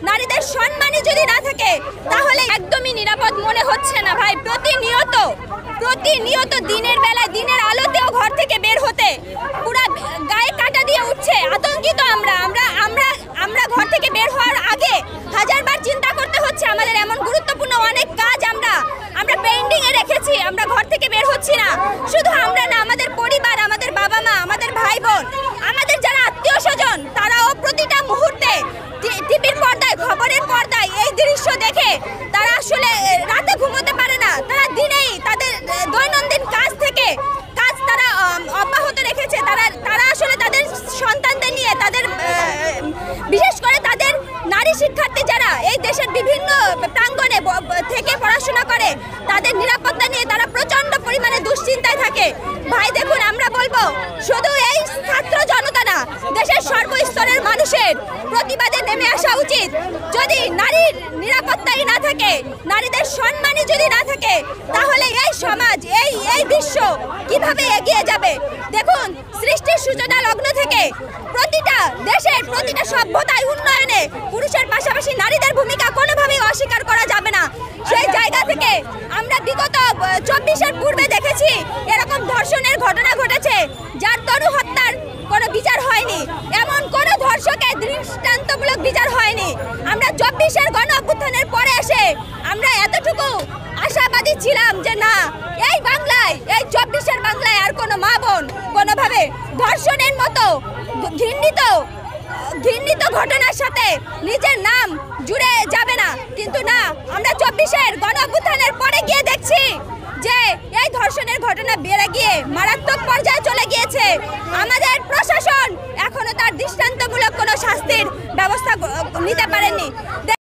নারীদের সম্মানই যদি না থাকে তাহলে একদমই নিরাপদ মনে হচ্ছে না ভাই। প্রতিনিয়ত দিনের বেলায় দিনের আলোতেও ঘর থেকে বের হতে পুরা গায়ে কাটা দিয়ে উঠছে। আতঙ্কিত আমরা ঘর থেকে বের হওয়ার আগে হাজারবার চিন্তা করতে হচ্ছে। আমাদের এমন গুরুত্বপূর্ণ অনেক কাজ আমরা পেন্ডিং এ রেখেছি, আমরা ঘর থেকে বের হচ্ছি না। শুধু আমরা না, আমাদের পরিবার, আমাদের বাবা মা, আমাদের ভাই বোন, আমাদের যারা আত্মীয় স্বজন, তারাও প্রতিটা মুহূর্তে টিভির পর্দায়, খবরের পর্দায় এই দৃশ্য দেখে তারা আসলে রাতে ঘুমোতে পারে না। তারা দিনেই তাদের দৈনন্দিন কাজ তারা অব্যাহত রেখেছে। তারা আসলে তাদের সন্তানদের নিয়ে, তাদের বিশেষ করে তাদের নারী শিক্ষার্থী যারা এই দেশের বিভিন্ন প্রাঙ্গণে থেকে পড়াশোনা করে, তাদের নিরাপত্তা নিয়ে তারা প্রচন্ড পরিমাণে দুশ্চিন্তায় থাকে। ভাই দেখুন, আমরা বলবো শুধু এই ছাত্র জনতা না, দেশের সর্বস্তরের মানুষের প্রতিবাদে নেমে আসা উচিত। যদি নারীর নিরাপত্তাই না থাকে, নারীদের সম্মানই যদি না থাকে, তাহলে এই সমাজ, এই বিশ্ব কিভাবে এগিয়ে যাবে? দেখুন, সৃষ্টির সূচনা লগ্ন থেকে প্রতিটা দেশের প্রতিটা সভ্যতায় উন্নয়নে পুরুষের পাশাপাশি নারীদের ভূমিকা কোনোভাবেই অস্বীকার করা যাবে না। সেই জায়গা থেকে আমরা বিগত 24-এর পূর্বে দেখেছি এরকম ধর্ষণের ঘটনা ঘটেছে, যার তরু হত্যার কোনো বিচার হয়নি, এমন কোনো ধর্ষকের দৃষ্টান্তমূলক বিচার হয়নি। আমরা 24-এর গণ অভ্যুত্থানের পরে এসে আমরা এতটুকু আশাবাদী ছিলাম যে না, এই বাংলায়, এই 24-এর বাংলায় আর কোনো মা বোন কোনোভাবে ধর্ষণের মতো ঘৃণিত ঘটনার সাথে নিজের নাম জুড়ে যাবে না। কিন্তু না, আমরা 24-এর গণ অভ্যুত্থানের পরে গিয়ে দেখছি যে এই ধর্ষণের ঘটনা বেড়ে গিয়ে মারাত্মক পর্যায়ে চলে গিয়েছে। আমাদের প্রশাসন এখনো তার দৃষ্টান্তমূলক কোনো শাস্তির ব্যবস্থা নিতে পারেনি।